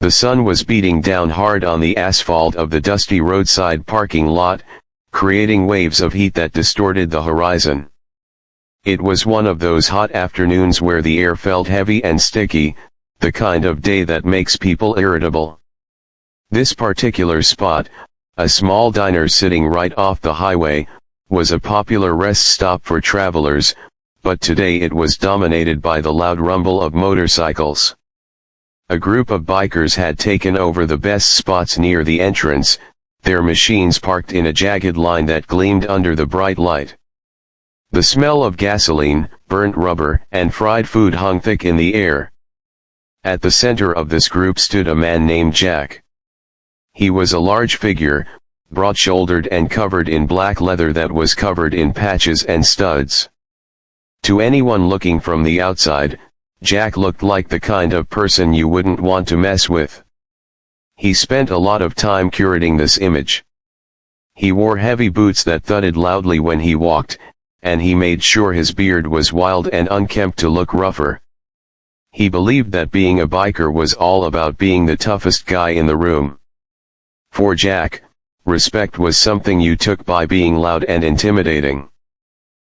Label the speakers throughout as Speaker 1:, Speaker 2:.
Speaker 1: The sun was beating down hard on the asphalt of the dusty roadside parking lot, creating waves of heat that distorted the horizon. It was one of those hot afternoons where the air felt heavy and sticky, the kind of day that makes people irritable. This particular spot, a small diner sitting right off the highway, was a popular rest stop for travelers, but today it was dominated by the loud rumble of motorcycles. A group of bikers had taken over the best spots near the entrance, their machines parked in a jagged line that gleamed under the bright light. The smell of gasoline, burnt rubber, and fried food hung thick in the air. At the center of this group stood a man named Jack. He was a large figure, broad-shouldered and covered in black leather that was covered in patches and studs. To anyone looking from the outside, Jack looked like the kind of person you wouldn't want to mess with. He spent a lot of time curating this image. He wore heavy boots that thudded loudly when he walked, and he made sure his beard was wild and unkempt to look rougher. He believed that being a biker was all about being the toughest guy in the room. For Jack, respect was something you took by being loud and intimidating.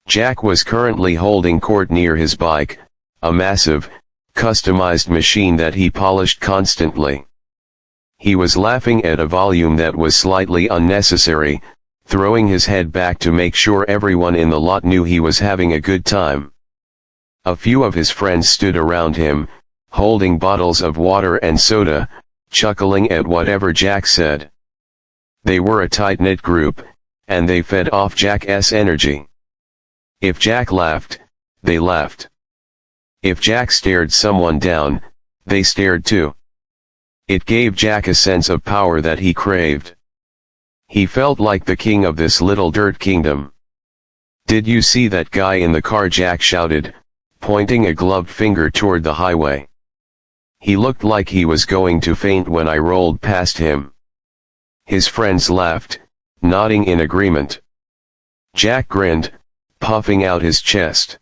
Speaker 1: Jack was currently holding court near his bike, a massive, customized machine that he polished constantly. He was laughing at a volume that was slightly unnecessary, throwing his head back to make sure everyone in the lot knew he was having a good time. A few of his friends stood around him, holding bottles of water and soda, chuckling at whatever Jack said. They were a tight-knit group, and they fed off Jack's energy. If Jack laughed, they laughed. If Jack stared someone down, they stared too. It gave Jack a sense of power that he craved. He felt like the king of this little dirt kingdom. "Did you see that guy in the car?" Jack shouted, pointing a gloved finger toward the highway. "He looked like he was going to faint when I rolled past him." His friends laughed, nodding in agreement. Jack grinned, puffing out his chest.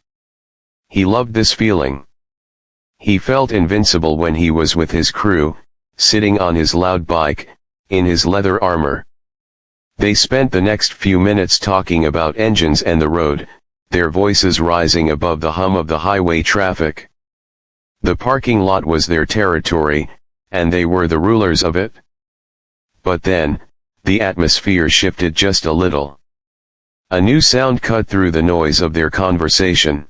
Speaker 1: He loved this feeling. He felt invincible when he was with his crew, sitting on his loud bike, in his leather armor. They spent the next few minutes talking about engines and the road, their voices rising above the hum of the highway traffic. The parking lot was their territory, and they were the rulers of it. But then, the atmosphere shifted just a little. A new sound cut through the noise of their conversation.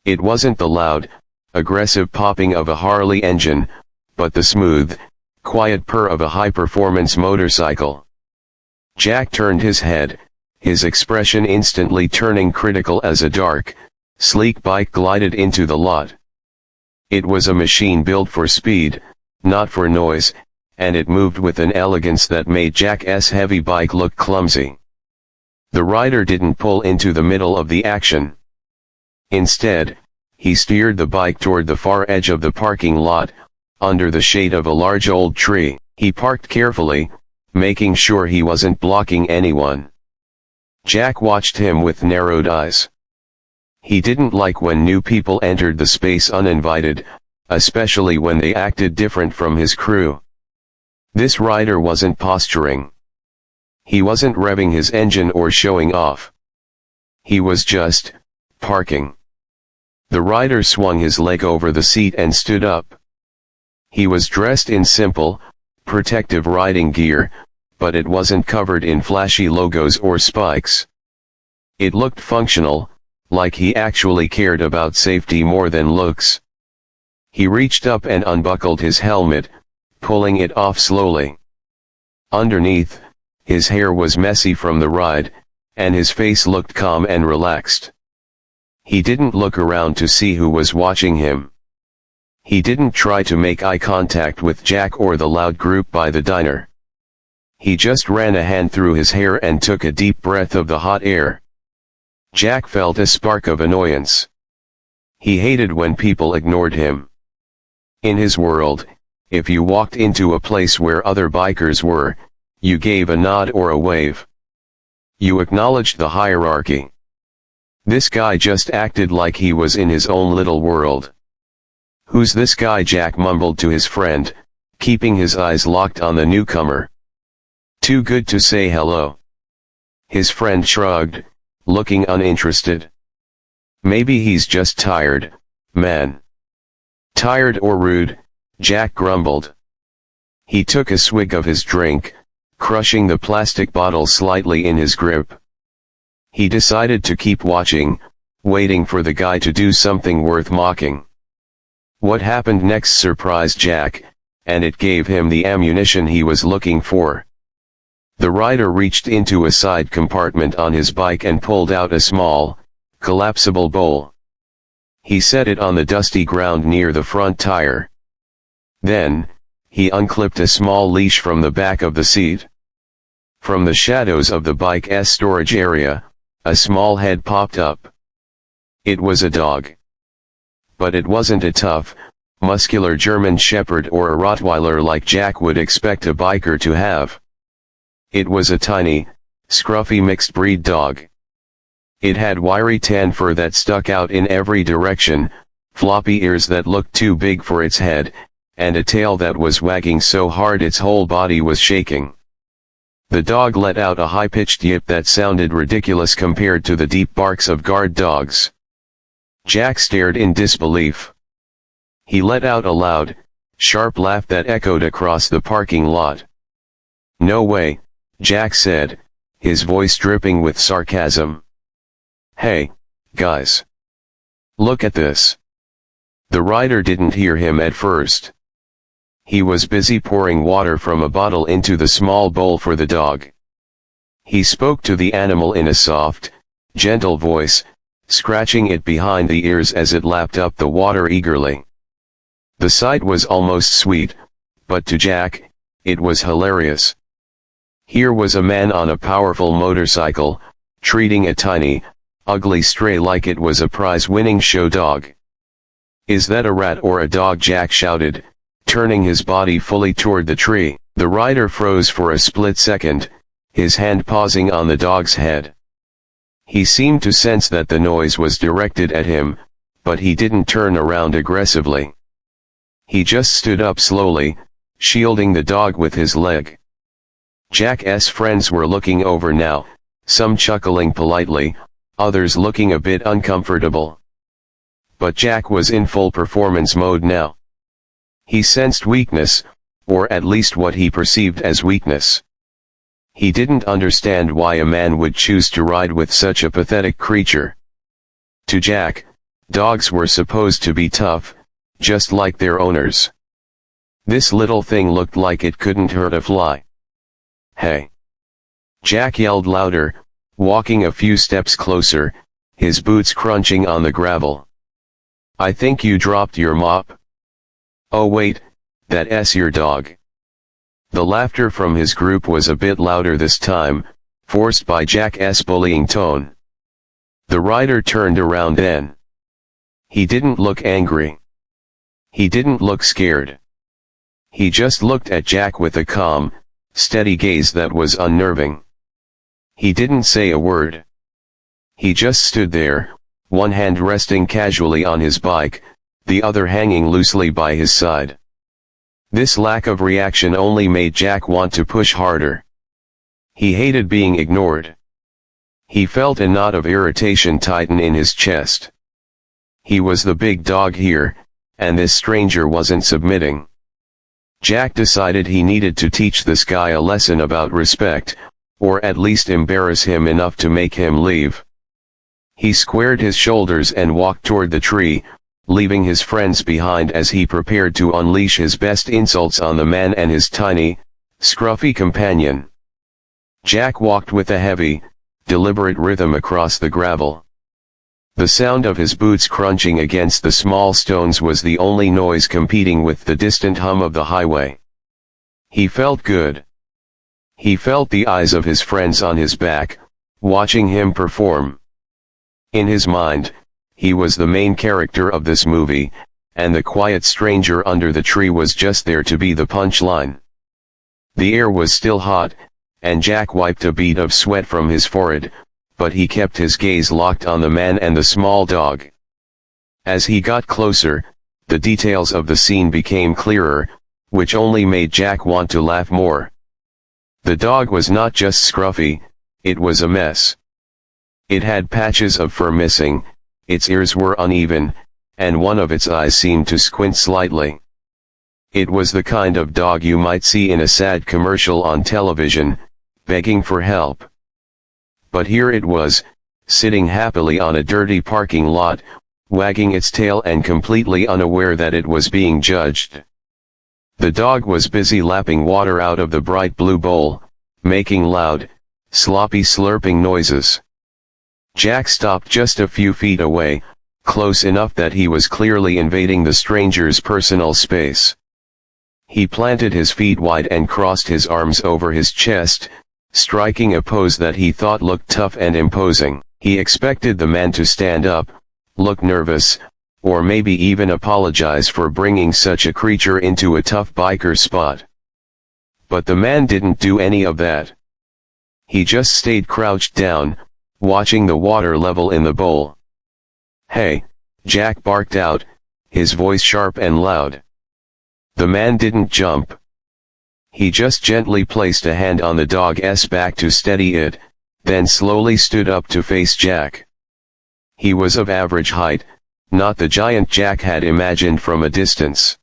Speaker 1: It wasn't the loud, aggressive popping of a Harley engine, but the smooth, quiet purr of a high-performance motorcycle. Jack turned his head, his expression instantly turning critical as a dark, sleek bike glided into the lot. It was a machine built for speed, not for noise, and it moved with an elegance that made Jack's heavy bike look clumsy. The rider didn't pull into the middle of the action. Instead, he steered the bike toward the far edge of the parking lot, under the shade of a large old tree. He parked carefully, making sure he wasn't blocking anyone. Jack watched him with narrowed eyes. He didn't like when new people entered the space uninvited, especially when they acted different from his crew. This rider wasn't posturing. He wasn't revving his engine or showing off. He was just parking. The rider swung his leg over the seat and stood up. He was dressed in simple, protective riding gear, but it wasn't covered in flashy logos or spikes. It looked functional, like he actually cared about safety more than looks. He reached up and unbuckled his helmet, pulling it off slowly. Underneath, his hair was messy from the ride, and his face looked calm and relaxed. He didn't look around to see who was watching him. He didn't try to make eye contact with Jack or the loud group by the diner. He just ran a hand through his hair and took a deep breath of the hot air. Jack felt a spark of annoyance. He hated when people ignored him. In his world, if you walked into a place where other bikers were, you gave a nod or a wave. You acknowledged the hierarchy. This guy just acted like he was in his own little world. "Who's this guy?" Jack mumbled to his friend, keeping his eyes locked on the newcomer. "Too good to say hello." His friend shrugged, looking uninterested. "Maybe he's just tired, man." "Tired or rude," Jack grumbled. He took a swig of his drink, crushing the plastic bottle slightly in his grip. He decided to keep watching, waiting for the guy to do something worth mocking. What happened next surprised Jack, and it gave him the ammunition he was looking for. The rider reached into a side compartment on his bike and pulled out a small, collapsible bowl. He set it on the dusty ground near the front tire. Then, he unclipped a small leash from the back of the seat. From the shadows of the bike's storage area, a small head popped up. It was a dog. But it wasn't a tough, muscular German Shepherd or a Rottweiler like Jack would expect a biker to have. It was a tiny, scruffy mixed-breed dog. It had wiry tan fur that stuck out in every direction, floppy ears that looked too big for its head, and a tail that was wagging so hard its whole body was shaking. The dog let out a high-pitched yip that sounded ridiculous compared to the deep barks of guard dogs. Jack stared in disbelief. He let out a loud, sharp laugh that echoed across the parking lot. "No way," Jack said, his voice dripping with sarcasm. "Hey, guys. Look at this." The rider didn't hear him at first. He was busy pouring water from a bottle into the small bowl for the dog. He spoke to the animal in a soft, gentle voice, scratching it behind the ears as it lapped up the water eagerly. The sight was almost sweet, but to Jack, it was hilarious. Here was a man on a powerful motorcycle, treating a tiny, ugly stray like it was a prize-winning show dog. "Is that a rat or a dog?" Jack shouted, turning his body fully toward the tree. The rider froze for a split second, his hand pausing on the dog's head. He seemed to sense that the noise was directed at him, but he didn't turn around aggressively. He just stood up slowly, shielding the dog with his leg. Jack's friends were looking over now, some chuckling politely, others looking a bit uncomfortable. But Jack was in full performance mode now. He sensed weakness, or at least what he perceived as weakness. He didn't understand why a man would choose to ride with such a pathetic creature. To Jack, dogs were supposed to be tough, just like their owners. This little thing looked like it couldn't hurt a fly. "Hey!" Jack yelled louder, walking a few steps closer, his boots crunching on the gravel. "I think you dropped your mop." "Oh wait, that's your dog." The laughter from his group was a bit louder this time, forced by Jack's bullying tone. The rider turned around then. He didn't look angry. He didn't look scared. He just looked at Jack with a calm, steady gaze that was unnerving. He didn't say a word. He just stood there, one hand resting casually on his bike, the other hanging loosely by his side. This lack of reaction only made Jack want to push harder. He hated being ignored. He felt a knot of irritation tighten in his chest. He was the big dog here, and this stranger wasn't submitting. Jack decided he needed to teach this guy a lesson about respect, or at least embarrass him enough to make him leave. He squared his shoulders and walked toward the tree, leaving his friends behind as he prepared to unleash his best insults on the man and his tiny, scruffy companion. Jack walked with a heavy, deliberate rhythm across the gravel. The sound of his boots crunching against the small stones was the only noise competing with the distant hum of the highway. He felt good. He felt the eyes of his friends on his back, watching him perform. In his mind, he was the main character of this movie, and the quiet stranger under the tree was just there to be the punchline. The air was still hot, and Jack wiped a bead of sweat from his forehead, but he kept his gaze locked on the man and the small dog. As he got closer, the details of the scene became clearer, which only made Jack want to laugh more. The dog was not just scruffy, it was a mess. It had patches of fur missing, its ears were uneven, and one of its eyes seemed to squint slightly. It was the kind of dog you might see in a sad commercial on television, begging for help. But here it was, sitting happily on a dirty parking lot, wagging its tail and completely unaware that it was being judged. The dog was busy lapping water out of the bright blue bowl, making loud, sloppy slurping noises. Jack stopped just a few feet away, close enough that he was clearly invading the stranger's personal space. He planted his feet wide and crossed his arms over his chest, striking a pose that he thought looked tough and imposing. He expected the man to stand up, look nervous, or maybe even apologize for bringing such a creature into a tough biker spot. But the man didn't do any of that. He just stayed crouched down, watching the water level in the bowl. "Hey," Jack barked out, his voice sharp and loud. The man didn't jump. He just gently placed a hand on the dog's back to steady it, then slowly stood up to face Jack. He was of average height, not the giant Jack had imagined from a distance.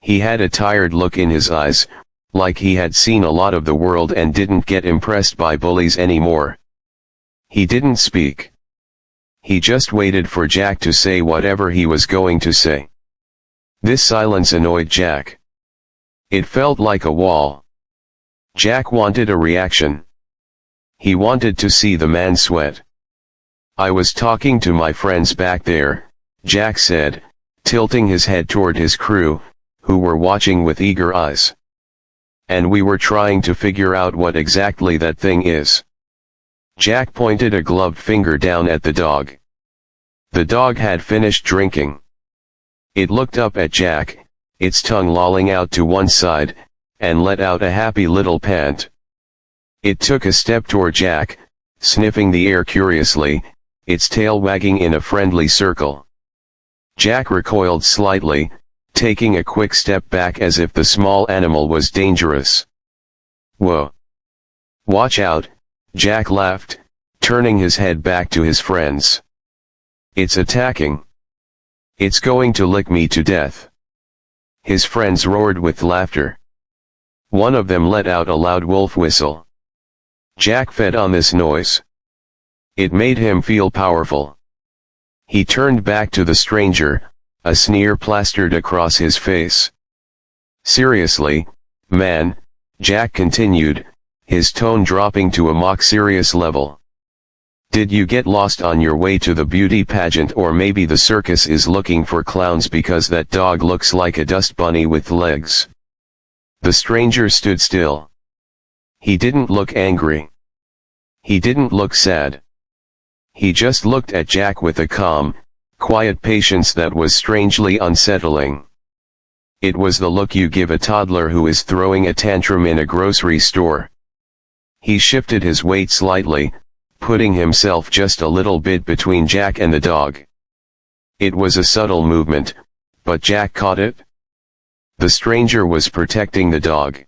Speaker 1: He had a tired look in his eyes, like he had seen a lot of the world and didn't get impressed by bullies anymore. He didn't speak. He just waited for Jack to say whatever he was going to say. This silence annoyed Jack. It felt like a wall. Jack wanted a reaction. He wanted to see the man sweat. "I was talking to my friends back there," Jack said, tilting his head toward his crew, who were watching with eager eyes. "And we were trying to figure out what exactly that thing is." Jack pointed a gloved finger down at the dog. The dog had finished drinking. It looked up at Jack, its tongue lolling out to one side, and let out a happy little pant. It took a step toward Jack, sniffing the air curiously, its tail wagging in a friendly circle. Jack recoiled slightly, taking a quick step back as if the small animal was dangerous. "Whoa. Watch out," Jack laughed, turning his head back to his friends. "It's attacking. It's going to lick me to death." His friends roared with laughter. One of them let out a loud wolf whistle. Jack fed on this noise. It made him feel powerful. He turned back to the stranger, a sneer plastered across his face. "Seriously, man," Jack continued, his tone dropping to a mock-serious level. "Did you get lost on your way to the beauty pageant, or maybe the circus is looking for clowns because that dog looks like a dust bunny with legs?" The stranger stood still. He didn't look angry. He didn't look sad. He just looked at Jack with a calm, quiet patience that was strangely unsettling. It was the look you give a toddler who is throwing a tantrum in a grocery store. He shifted his weight slightly, putting himself just a little bit between Jack and the dog. It was a subtle movement, but Jack caught it. The stranger was protecting the dog.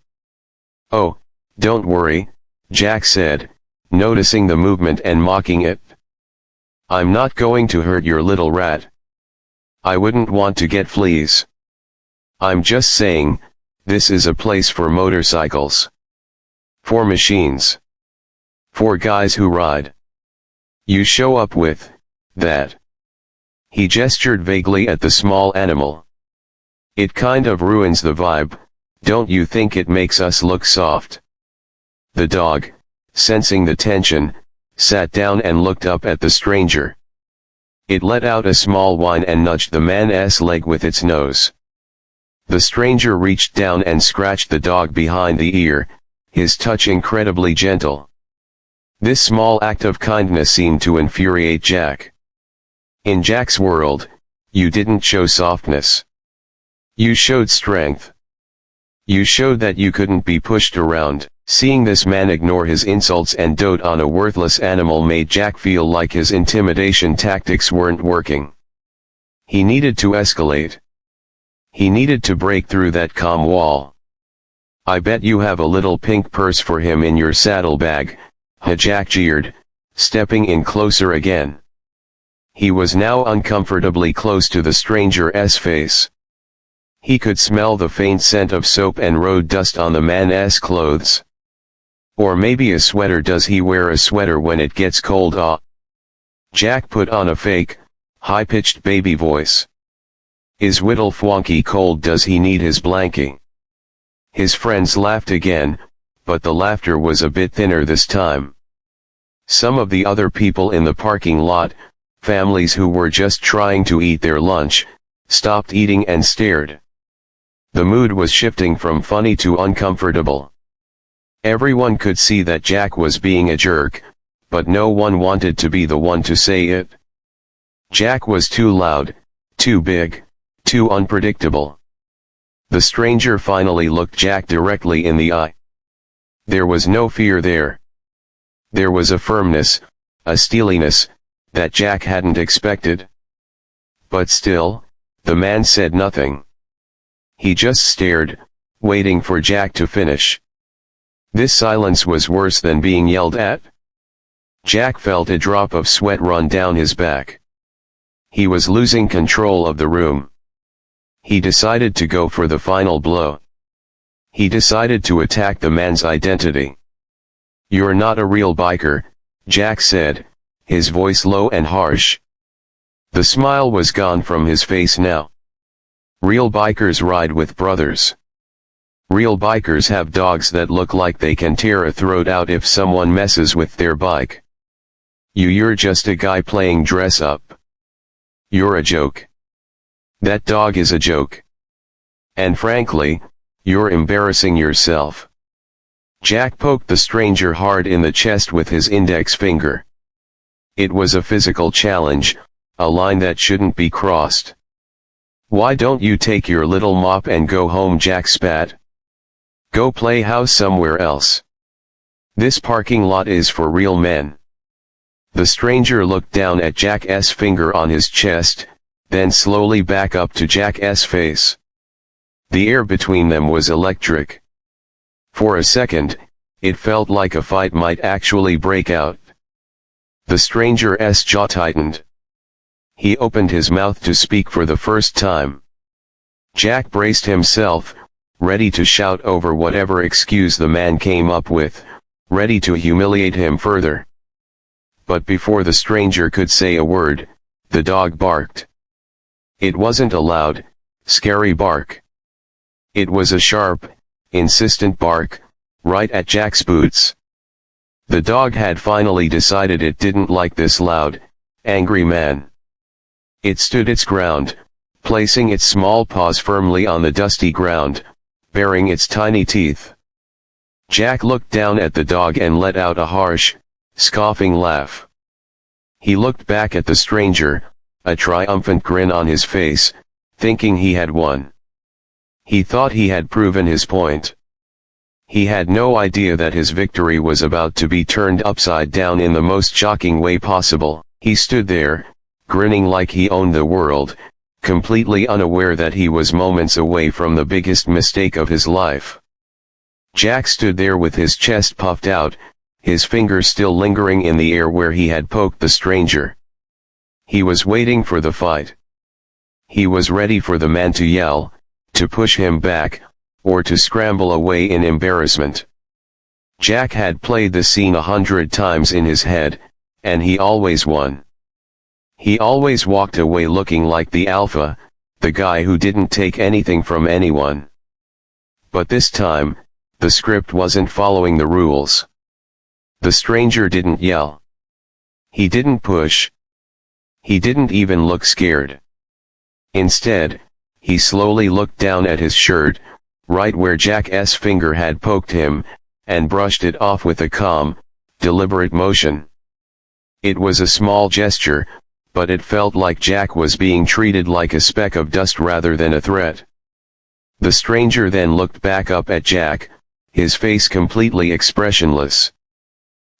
Speaker 1: "Oh, don't worry," Jack said, noticing the movement and mocking it. "I'm not going to hurt your little rat. I wouldn't want to get fleas. I'm just saying, this is a place for motorcycles. For machines. For guys who ride. You show up with that." He gestured vaguely at the small animal. "It kind of ruins the vibe, don't you think? It makes us look soft." The dog, sensing the tension, sat down and looked up at the stranger. It let out a small whine and nudged the man's leg with its nose. The stranger reached down and scratched the dog behind the ear, his touch incredibly gentle. This small act of kindness seemed to infuriate Jack. In Jack's world, you didn't show softness. You showed strength. You showed that you couldn't be pushed around. Seeing this man ignore his insults and dote on a worthless animal made Jack feel like his intimidation tactics weren't working. He needed to escalate. He needed to break through that calm wall. "I bet you have a little pink purse for him in your saddlebag," Jack jeered, stepping in closer again. He was now uncomfortably close to the stranger's face. He could smell the faint scent of soap and road dust on the man's clothes. "Or maybe a sweater. Does he wear a sweater when it gets cold?" Jack put on a fake, high-pitched baby voice. "Is Whittle Fwonky cold? Does he need his blankie?" His friends laughed again, but the laughter was a bit thinner this time. Some of the other people in the parking lot, families who were just trying to eat their lunch, stopped eating and stared. The mood was shifting from funny to uncomfortable. Everyone could see that Jack was being a jerk, but no one wanted to be the one to say it. Jack was too loud, too big, too unpredictable. The stranger finally looked Jack directly in the eye. There was no fear there. There was a firmness, a steeliness, that Jack hadn't expected. But still, the man said nothing. He just stared, waiting for Jack to finish. This silence was worse than being yelled at. Jack felt a drop of sweat run down his back. He was losing control of the room. He decided to go for the final blow. He decided to attack the man's identity. "You're not a real biker," Jack said, his voice low and harsh. The smile was gone from his face now. "Real bikers ride with brothers. Real bikers have dogs that look like they can tear a throat out if someone messes with their bike. You're just a guy playing dress up. You're a joke. That dog is a joke. And frankly, you're embarrassing yourself." Jack poked the stranger hard in the chest with his index finger. It was a physical challenge, a line that shouldn't be crossed. "Why don't you take your little mop and go home?" Jack spat. "Go play house somewhere else. This parking lot is for real men." The stranger looked down at Jack's finger on his chest, then slowly back up to Jack's face. The air between them was electric. For a second, it felt like a fight might actually break out. The stranger's jaw tightened. He opened his mouth to speak for the first time. Jack braced himself, ready to shout over whatever excuse the man came up with, ready to humiliate him further. But before the stranger could say a word, the dog barked. It wasn't a loud, scary bark. It was a sharp, insistent bark, right at Jack's boots. The dog had finally decided it didn't like this loud, angry man. It stood its ground, placing its small paws firmly on the dusty ground, baring its tiny teeth. Jack looked down at the dog and let out a harsh, scoffing laugh. He looked back at the stranger, a triumphant grin on his face, thinking he had won. He thought he had proven his point. He had no idea that his victory was about to be turned upside down in the most shocking way possible. He stood there, grinning like he owned the world, completely unaware that he was moments away from the biggest mistake of his life. Jack stood there with his chest puffed out, his finger still lingering in the air where he had poked the stranger. He was waiting for the fight. He was ready for the man to yell, to push him back, or to scramble away in embarrassment. Jack had played the scene 100 times in his head, and he always won. He always walked away looking like the alpha, the guy who didn't take anything from anyone. But this time, the script wasn't following the rules. The stranger didn't yell. He didn't push. He didn't even look scared. Instead, he slowly looked down at his shirt, right where Jack's finger had poked him, and brushed it off with a calm, deliberate motion. It was a small gesture, but it felt like Jack was being treated like a speck of dust rather than a threat. The stranger then looked back up at Jack, his face completely expressionless.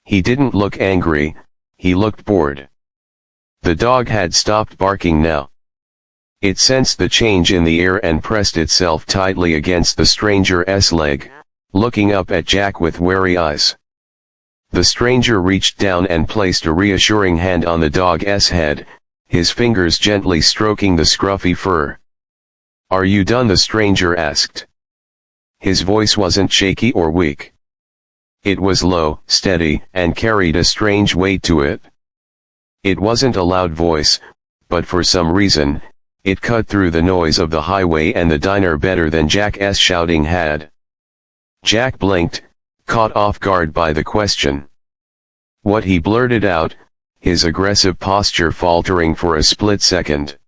Speaker 1: He didn't look angry, he looked bored. The dog had stopped barking now. It sensed the change in the air and pressed itself tightly against the stranger's leg, looking up at Jack with wary eyes. The stranger reached down and placed a reassuring hand on the dog's head, his fingers gently stroking the scruffy fur. "Are you done?" the stranger asked. His voice wasn't shaky or weak. It was low, steady, and carried a strange weight to it. It wasn't a loud voice, but for some reason, it cut through the noise of the highway and the diner better than Jack's shouting had. Jack blinked, caught off guard by the question. What he blurted out, his aggressive posture faltering for a split second.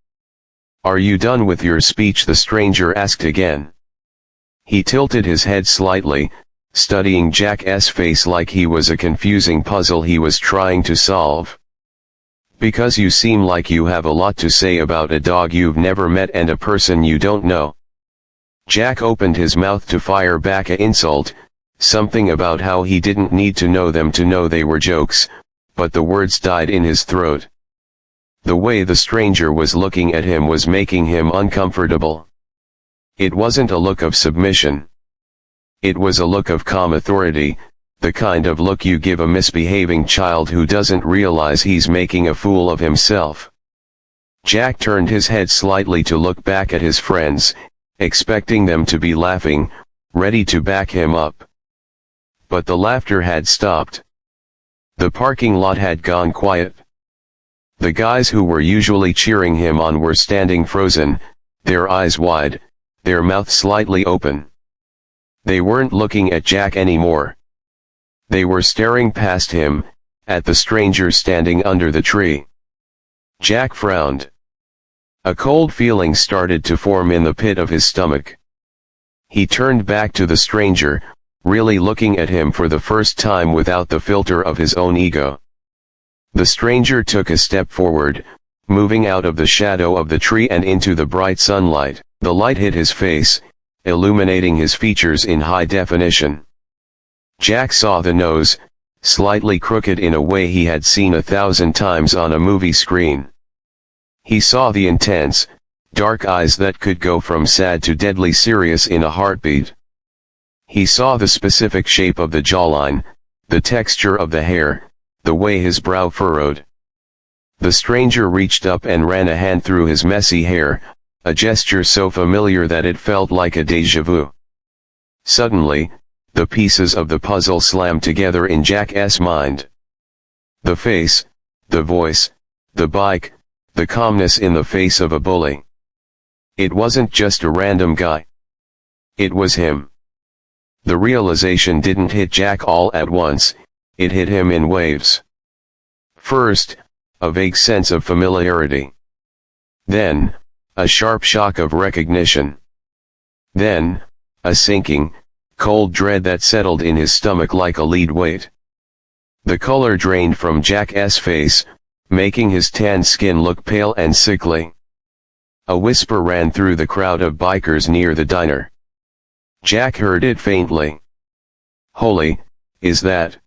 Speaker 1: "Are you done with your speech?" the stranger asked again. He tilted his head slightly, studying Jack's face like he was a confusing puzzle he was trying to solve. "Because you seem like you have a lot to say about a dog you've never met and a person you don't know." Jack opened his mouth to fire back an insult, something about how he didn't need to know them to know they were jokes, but the words died in his throat. The way the stranger was looking at him was making him uncomfortable. It wasn't a look of submission. It was a look of calm authority, the kind of look you give a misbehaving child who doesn't realize he's making a fool of himself. Jack turned his head slightly to look back at his friends, expecting them to be laughing, ready to back him up. But the laughter had stopped. The parking lot had gone quiet. The guys who were usually cheering him on were standing frozen, their eyes wide, their mouths slightly open. They weren't looking at Jack anymore. They were staring past him, at the stranger standing under the tree. Jack frowned. A cold feeling started to form in the pit of his stomach. He turned back to the stranger, really looking at him for the first time without the filter of his own ego. The stranger took a step forward, moving out of the shadow of the tree and into the bright sunlight. The light hit his face, illuminating his features in high definition. Jack saw the nose, slightly crooked in a way he had seen 1,000 times on a movie screen. He saw the intense, dark eyes that could go from sad to deadly serious in a heartbeat. He saw the specific shape of the jawline, the texture of the hair, the way his brow furrowed. The stranger reached up and ran a hand through his messy hair, a gesture so familiar that it felt like a déjà vu. Suddenly, the pieces of the puzzle slammed together in Jack's mind. The face, the voice, the bike, the calmness in the face of a bully. It wasn't just a random guy. It was him. The realization didn't hit Jack all at once, it hit him in waves. First, a vague sense of familiarity. Then, a sharp shock of recognition. Then, a sinking, cold dread that settled in his stomach like a lead weight. The color drained from Jack's face, making his tan skin look pale and sickly. A whisper ran through the crowd of bikers near the diner. Jack heard it faintly. "Holy, is that?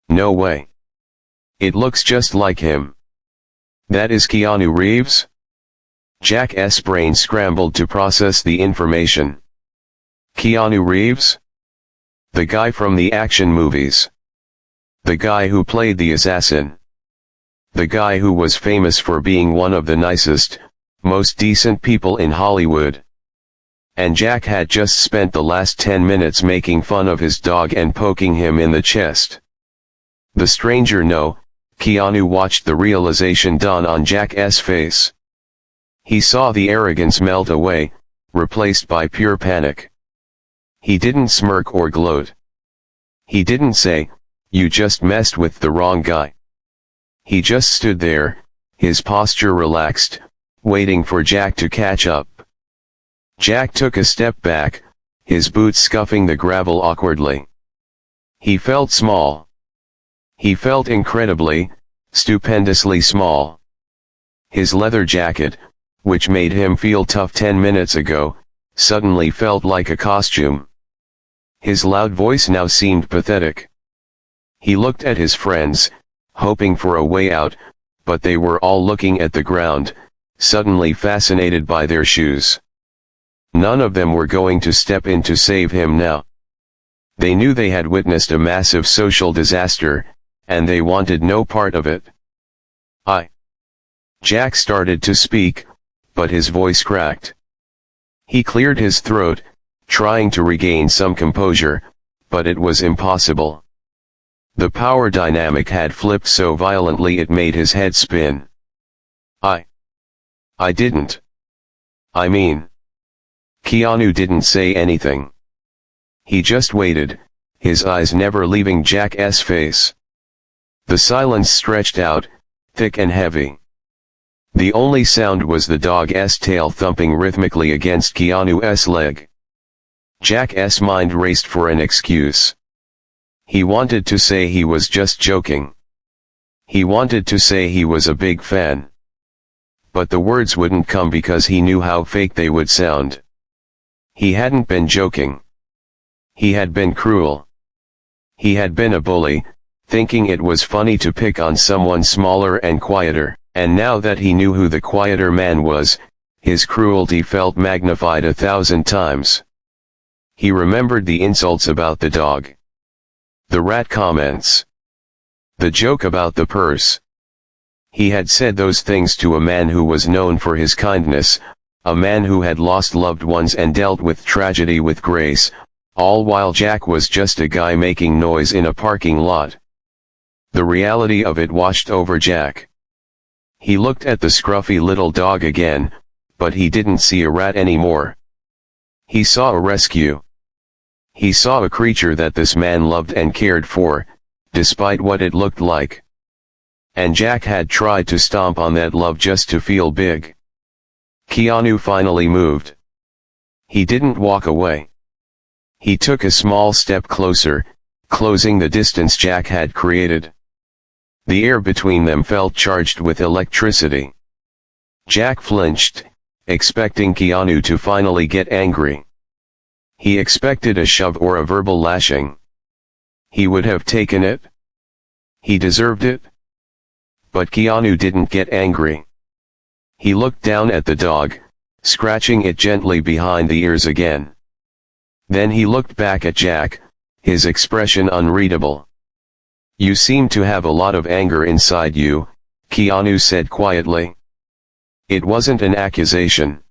Speaker 1: No way. It looks just like him. That is Keanu Reeves?" Jack's brain scrambled to process the information. Keanu Reeves? The guy from the action movies. The guy who played the assassin. The guy who was famous for being one of the nicest, most decent people in Hollywood. And Jack had just spent the last 10 minutes making fun of his dog and poking him in the chest. The stranger no, Keanu watched the realization dawn on Jack's face. He saw the arrogance melt away, replaced by pure panic. He didn't smirk or gloat. He didn't say, "You just messed with the wrong guy." He just stood there, his posture relaxed, waiting for Jack to catch up. Jack took a step back, his boots scuffing the gravel awkwardly. He felt small. He felt incredibly, stupendously small. His leather jacket, which made him feel tough 10 minutes ago, suddenly felt like a costume. His loud voice now seemed pathetic. He looked at his friends, hoping for a way out, but they were all looking at the ground, suddenly fascinated by their shoes. None of them were going to step in to save him now. They knew they had witnessed a massive social disaster, and they wanted no part of it. Jack started to speak, but his voice cracked. He cleared his throat, trying to regain some composure, but it was impossible. The power dynamic had flipped so violently it made his head spin. I didn't. I mean. Keanu didn't say anything. He just waited, his eyes never leaving Jack's face. The silence stretched out, thick and heavy. The only sound was the dog's tail thumping rhythmically against Keanu's leg. Jack's mind raced for an excuse. He wanted to say he was just joking. He wanted to say he was a big fan. But the words wouldn't come because he knew how fake they would sound. He hadn't been joking. He had been cruel. He had been a bully, thinking it was funny to pick on someone smaller and quieter, and now that he knew who the quieter man was, his cruelty felt magnified 1,000 times. He remembered the insults about the dog. The rat comments. The joke about the purse. He had said those things to a man who was known for his kindness, a man who had lost loved ones and dealt with tragedy with grace, all while Jack was just a guy making noise in a parking lot. The reality of it washed over Jack. He looked at the scruffy little dog again, but he didn't see a rat anymore. He saw a rescue. He saw a creature that this man loved and cared for, despite what it looked like. And Jack had tried to stomp on that love just to feel big. Keanu finally moved. He didn't walk away. He took a small step closer, closing the distance Jack had created. The air between them felt charged with electricity. Jack flinched, expecting Keanu to finally get angry. He expected a shove or a verbal lashing. He would have taken it. He deserved it. But Keanu didn't get angry. He looked down at the dog, scratching it gently behind the ears again. Then he looked back at Jack, his expression unreadable. "You seem to have a lot of anger inside you," Keanu said quietly. It wasn't an accusation.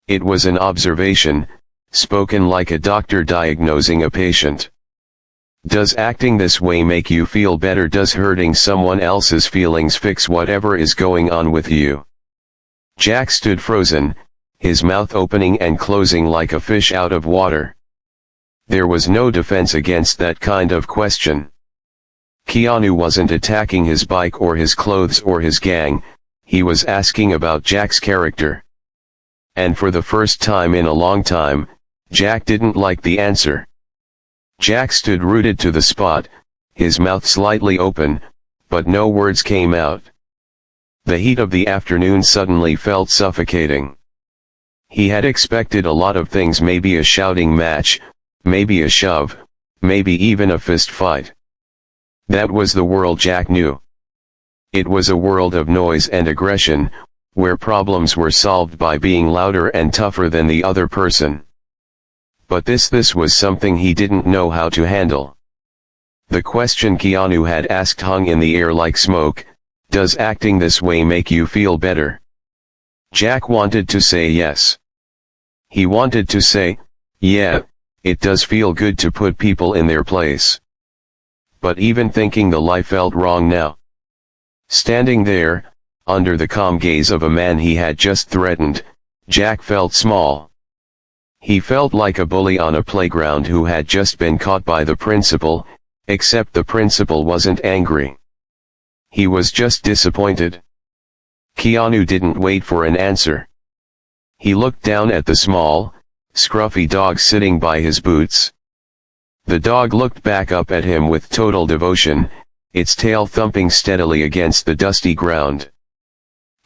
Speaker 1: It was an observation, spoken like a doctor diagnosing a patient. "Does acting this way make you feel better? Does hurting someone else's feelings fix whatever is going on with you?" Jack stood frozen, his mouth opening and closing like a fish out of water. There was no defense against that kind of question. Keanu wasn't attacking his bike or his clothes or his gang, he was asking about Jack's character. And for the first time in a long time, Jack didn't like the answer. Jack stood rooted to the spot, his mouth slightly open, but no words came out. The heat of the afternoon suddenly felt suffocating. He had expected a lot of things, maybe a shouting match, maybe a shove, maybe even a fist fight. That was the world Jack knew. It was a world of noise and aggression, where problems were solved by being louder and tougher than the other person. But this was something he didn't know how to handle. The question Keanu had asked hung in the air like smoke: does acting this way make you feel better? Jack wanted to say yes. He wanted to say, yeah, it does feel good to put people in their place. But even thinking the lie felt wrong now. Standing there, under the calm gaze of a man he had just threatened, Jack felt small. He felt like a bully on a playground who had just been caught by the principal, except the principal wasn't angry. He was just disappointed. Keanu didn't wait for an answer. He looked down at the small, scruffy dog sitting by his boots. The dog looked back up at him with total devotion, its tail thumping steadily against the dusty ground.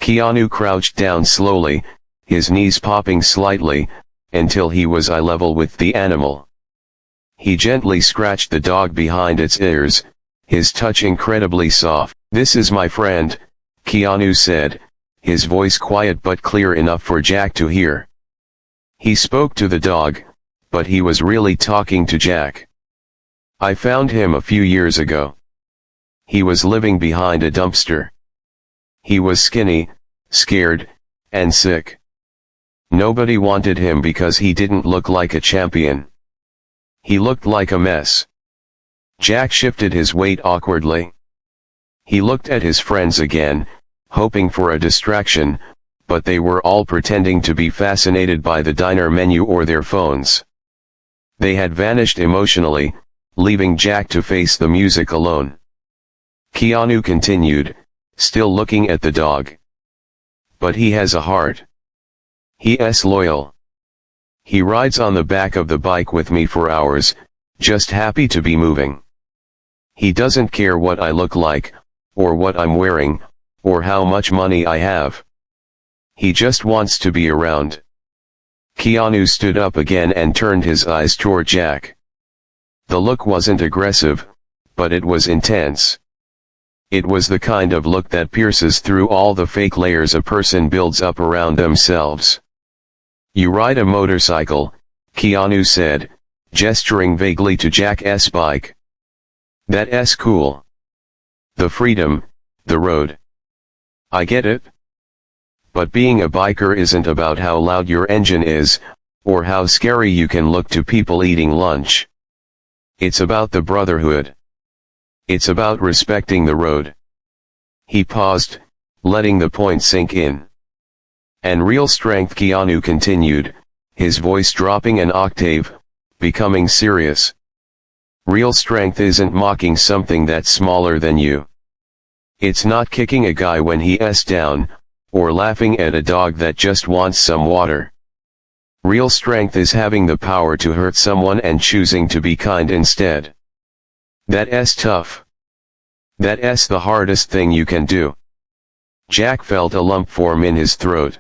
Speaker 1: Keanu crouched down slowly, his knees popping slightly, until he was eye level with the animal. He gently scratched the dog behind its ears, his touch incredibly soft. "This is my friend," Keanu said, his voice quiet but clear enough for Jack to hear. He spoke to the dog, but he was really talking to Jack. I found him a few years ago. He was living behind a dumpster. He was skinny, scared, and sick. Nobody wanted him because he didn't look like a champion. He looked like a mess. Jack shifted his weight awkwardly. He looked at his friends again, hoping for a distraction, but they were all pretending to be fascinated by the diner menu or their phones. They had vanished emotionally, leaving Jack to face the music alone. Keanu continued, still looking at the dog. But he has a heart. He's loyal. He rides on the back of the bike with me for hours, just happy to be moving. He doesn't care what I look like, or what I'm wearing, or how much money I have. He just wants to be around. Keanu stood up again and turned his eyes toward Jack. The look wasn't aggressive, but it was intense. It was the kind of look that pierces through all the fake layers a person builds up around themselves. You ride a motorcycle, Keanu said, gesturing vaguely to Jack's bike. That's cool. The freedom, the road. I get it. But being a biker isn't about how loud your engine is, or how scary you can look to people eating lunch. It's about the brotherhood. It's about respecting the road. He paused, letting the point sink in. And real strength, Keanu continued, his voice dropping an octave, becoming serious. Real strength isn't mocking something that's smaller than you. It's not kicking a guy when he's down, or laughing at a dog that just wants some water. Real strength is having the power to hurt someone and choosing to be kind instead. That's tough. That's the hardest thing you can do. Jack felt a lump form in his throat.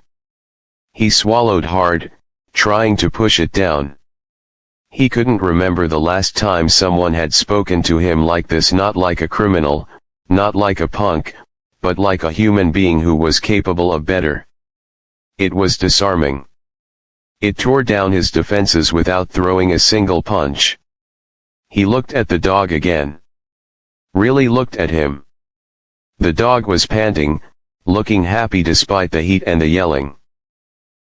Speaker 1: He swallowed hard, trying to push it down. He couldn't remember the last time someone had spoken to him like this, not like a criminal, not like a punk, but like a human being who was capable of better. It was disarming. It tore down his defenses without throwing a single punch. He looked at the dog again. Really looked at him. The dog was panting, looking happy despite the heat and the yelling.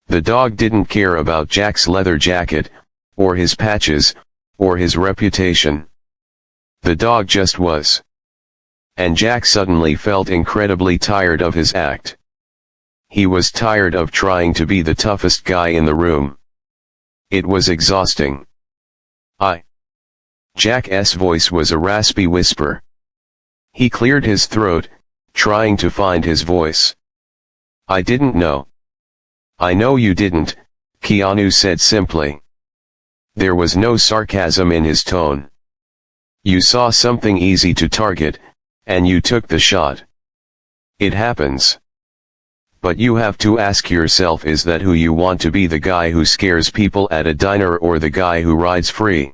Speaker 1: The dog didn't care about Jack's leather jacket, or his patches, or his reputation. The dog just was. And Jack suddenly felt incredibly tired of his act. He was tired of trying to be the toughest guy in the room. It was exhausting. Jack's voice was a raspy whisper. He cleared his throat, trying to find his voice. I didn't know. I know you didn't, Keanu said simply. There was no sarcasm in his tone. You saw something easy to target, and you took the shot. It happens. But you have to ask yourself, is that who you want to be, the guy who scares people at a diner or the guy who rides free?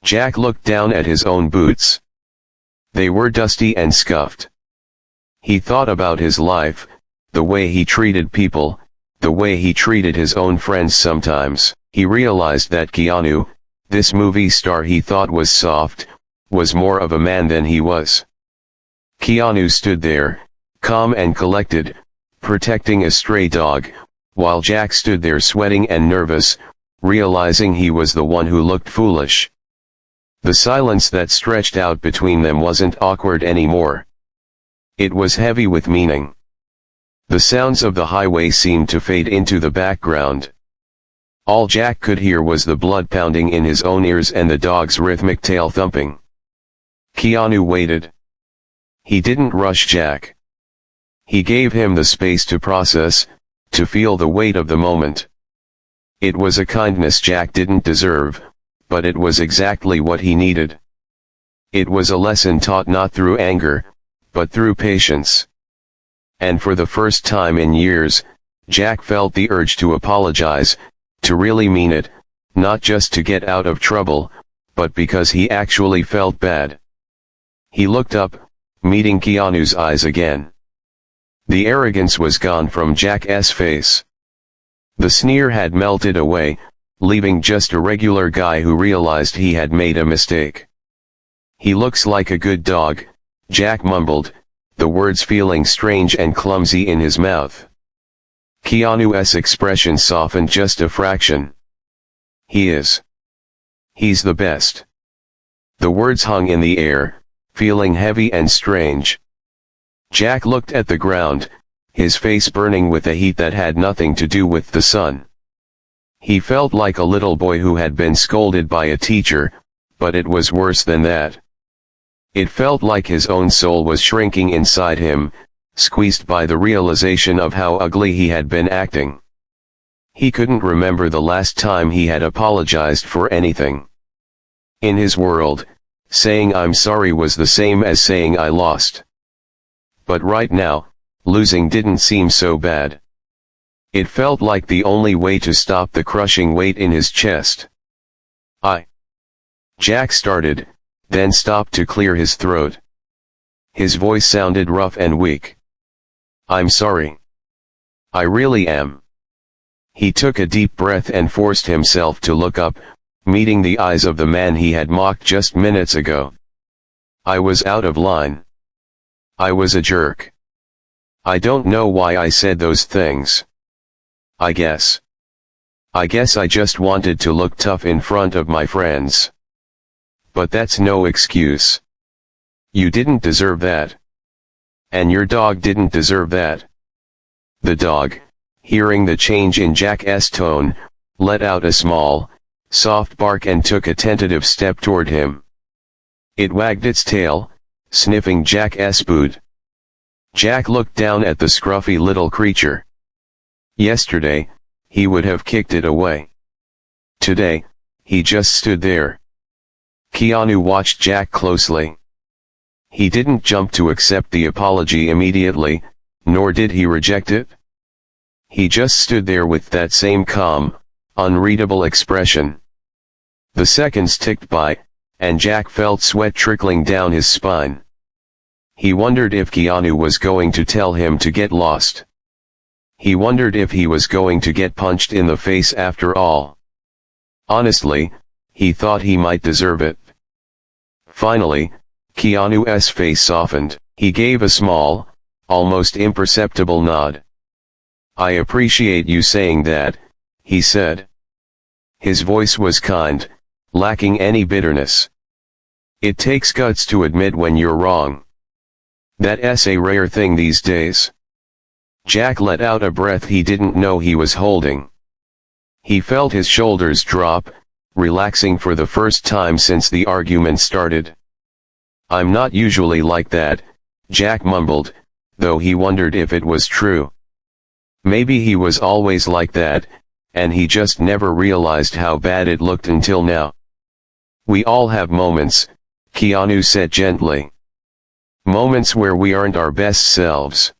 Speaker 1: Jack looked down at his own boots. They were dusty and scuffed. He thought about his life, the way he treated people, the way he treated his own friends sometimes. He realized that Keanu, this movie star he thought was soft, was more of a man than he was. Keanu stood there, calm and collected, protecting a stray dog, while Jack stood there sweating and nervous, realizing he was the one who looked foolish. The silence that stretched out between them wasn't awkward anymore. It was heavy with meaning. The sounds of the highway seemed to fade into the background. All Jack could hear was the blood pounding in his own ears and the dog's rhythmic tail thumping. Keanu waited. He didn't rush Jack. He gave him the space to process, to feel the weight of the moment. It was a kindness Jack didn't deserve, but it was exactly what he needed. It was a lesson taught not through anger, but through patience. And for the first time in years, Jack felt the urge to apologize, to really mean it, not just to get out of trouble, but because he actually felt bad. He looked up, meeting Keanu's eyes again. The arrogance was gone from Jack's face. The sneer had melted away, leaving just a regular guy who realized he had made a mistake. "He looks like a good dog," Jack mumbled, the words feeling strange and clumsy in his mouth. Keanu's expression softened just a fraction. "He is. He's the best." The words hung in the air, feeling heavy and strange. Jack looked at the ground, his face burning with a heat that had nothing to do with the sun. He felt like a little boy who had been scolded by a teacher, but it was worse than that. It felt like his own soul was shrinking inside him, squeezed by the realization of how ugly he had been acting. He couldn't remember the last time he had apologized for anything. In his world, saying "I'm sorry" was the same as saying "I lost." But right now, losing didn't seem so bad. It felt like the only way to stop the crushing weight in his chest. Jack started, then stopped to clear his throat. His voice sounded rough and weak. "I'm sorry. I really am." He took a deep breath and forced himself to look up, meeting the eyes of the man he had mocked just minutes ago. "I was out of line. I was a jerk. I don't know why I said those things. I guess I just wanted to look tough in front of my friends. But that's no excuse. You didn't deserve that. And your dog didn't deserve that." The dog, hearing the change in Jack's tone, let out a small, soft bark and took a tentative step toward him. It wagged its tail, sniffing Jack's boot. Jack looked down at the scruffy little creature. Yesterday, he would have kicked it away. Today, he just stood there. Keanu watched Jack closely. He didn't jump to accept the apology immediately, nor did he reject it. He just stood there with that same calm, unreadable expression. The seconds ticked by, and Jack felt sweat trickling down his spine. He wondered if Keanu was going to tell him to get lost. He wondered if he was going to get punched in the face after all. Honestly, he thought he might deserve it. Finally, Keanu's face softened. He gave a small, almost imperceptible nod. "I appreciate you saying that," he said. His voice was kind, lacking any bitterness. "It takes guts to admit when you're wrong. That's a rare thing these days." Jack let out a breath he didn't know he was holding. He felt his shoulders drop, relaxing for the first time since the argument started. "I'm not usually like that," Jack mumbled, though he wondered if it was true. Maybe he was always like that, and he just never realized how bad it looked until now. "We all have moments," Keanu said gently. "Moments where we aren't our best selves.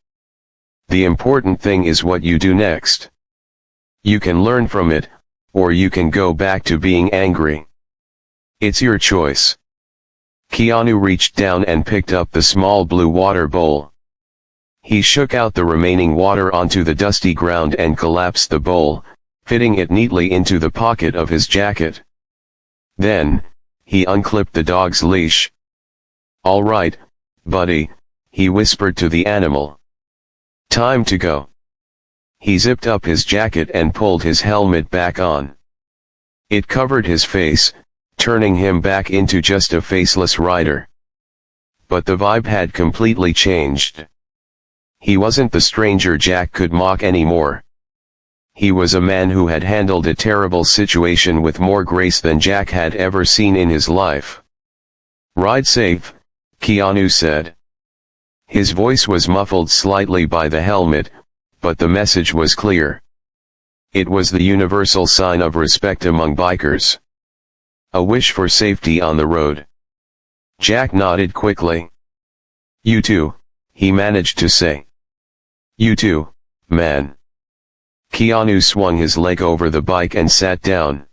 Speaker 1: The important thing is what you do next. You can learn from it, or you can go back to being angry. It's your choice." Keanu reached down and picked up the small blue water bowl. He shook out the remaining water onto the dusty ground and collapsed the bowl, fitting it neatly into the pocket of his jacket. Then, he unclipped the dog's leash. "All right, buddy," he whispered to the animal. "Time to go." He zipped up his jacket and pulled his helmet back on. It covered his face, turning him back into just a faceless rider. But the vibe had completely changed. He wasn't the stranger Jack could mock anymore. He was a man who had handled a terrible situation with more grace than Jack had ever seen in his life. "Ride safe," Keanu said. His voice was muffled slightly by the helmet, but the message was clear. It was the universal sign of respect among bikers. A wish for safety on the road. Jack nodded quickly. "You too," he managed to say. "You too, man." Keanu swung his leg over the bike and sat down.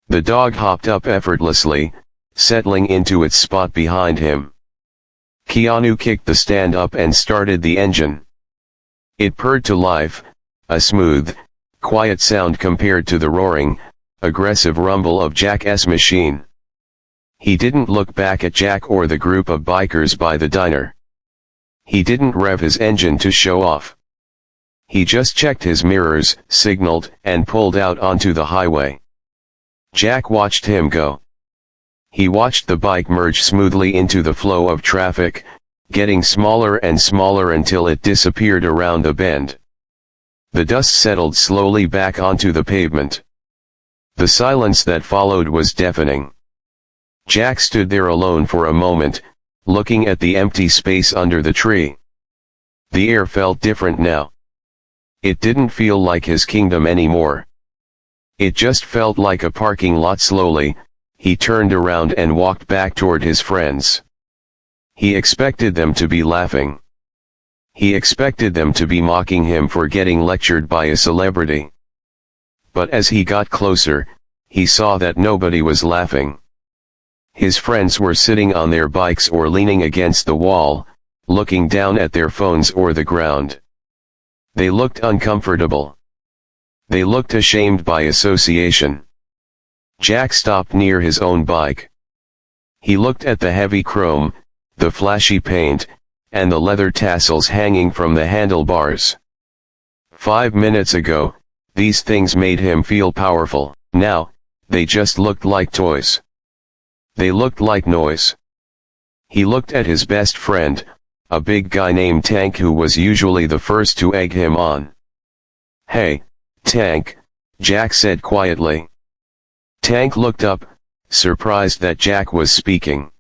Speaker 1: The dog hopped up effortlessly, settling into its spot behind him. Keanu kicked the stand up and started the engine. It purred to life, a smooth, quiet sound compared to the roaring, aggressive rumble of Jack's machine. He didn't look back at Jack or the group of bikers by the diner. He didn't rev his engine to show off. He just checked his mirrors, signaled, and pulled out onto the highway. Jack watched him go. He watched the bike merge smoothly into the flow of traffic, getting smaller and smaller until it disappeared around a bend. The dust settled slowly back onto the pavement. The silence that followed was deafening. Jack stood there alone for a moment, looking at the empty space under the tree. The air felt different now. It didn't feel like his kingdom anymore. It just felt like a parking lot. Slowly, he turned around and walked back toward his friends. He expected them to be laughing. He expected them to be mocking him for getting lectured by a celebrity. But as he got closer, he saw that nobody was laughing. His friends were sitting on their bikes or leaning against the wall, looking down at their phones or the ground. They looked uncomfortable. They looked ashamed by association. Jack stopped near his own bike. He looked at the heavy chrome, the flashy paint, and the leather tassels hanging from the handlebars. 5 minutes ago, these things made him feel powerful. Now, they just looked like toys. They looked like noise. He looked at his best friend, a big guy named Tank, who was usually the first to egg him on. "Hey, Tank," Jack said quietly. Tank looked up, surprised that Jack was speaking.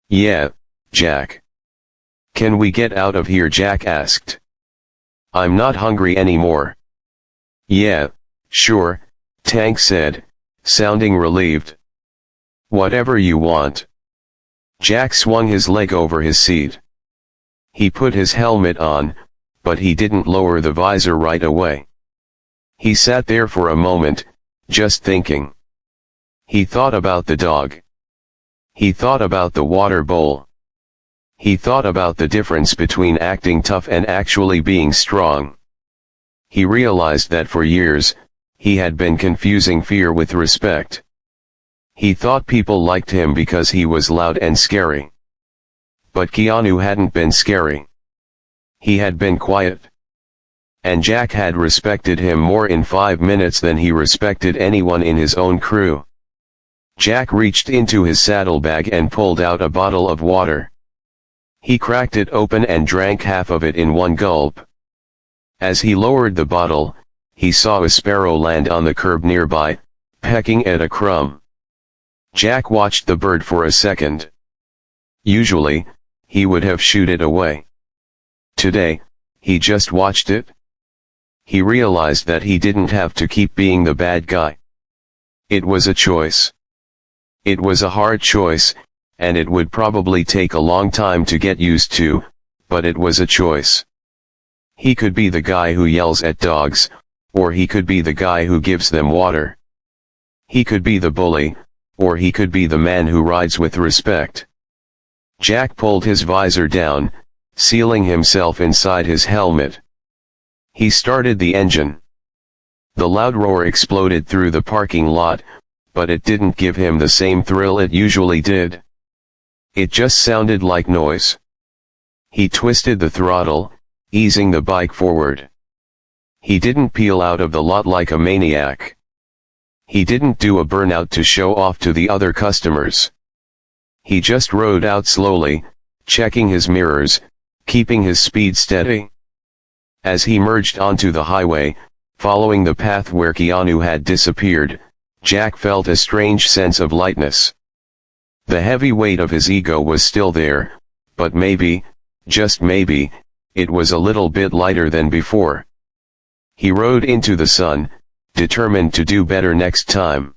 Speaker 1: "Yeah, Jack. Can we get out of here?" Jack asked. "I'm not hungry anymore." "Yeah, sure," Tank said, sounding relieved. "Whatever you want." Jack swung his leg over his seat. He put his helmet on, but he didn't lower the visor right away. He sat there for a moment, just thinking. He thought about the dog. He thought about the water bowl. He thought about the difference between acting tough and actually being strong. He realized that for years, he had been confusing fear with respect. He thought people liked him because he was loud and scary. But Keanu hadn't been scary. He had been quiet. And Jack had respected him more in 5 minutes than he respected anyone in his own crew. Jack reached into his saddlebag and pulled out a bottle of water. He cracked it open and drank half of it in one gulp. As he lowered the bottle, he saw a sparrow land on the curb nearby, pecking at a crumb. Jack watched the bird for a second. Usually, he would have shooed it away. Today, he just watched it. He realized that he didn't have to keep being the bad guy. It was a choice. It was a hard choice, and it would probably take a long time to get used to, but it was a choice. He could be the guy who yells at dogs, or he could be the guy who gives them water. He could be the bully, or he could be the man who rides with respect. Jack pulled his visor down, sealing himself inside his helmet. He started the engine. The loud roar exploded through the parking lot, but it didn't give him the same thrill it usually did. It just sounded like noise. He twisted the throttle, easing the bike forward. He didn't peel out of the lot like a maniac. He didn't do a burnout to show off to the other customers. He just rode out slowly, checking his mirrors, keeping his speed steady. As he merged onto the highway, following the path where Keanu had disappeared, Jack felt a strange sense of lightness. The heavy weight of his ego was still there, but maybe, just maybe, it was a little bit lighter than before. He rode into the sun, determined to do better next time.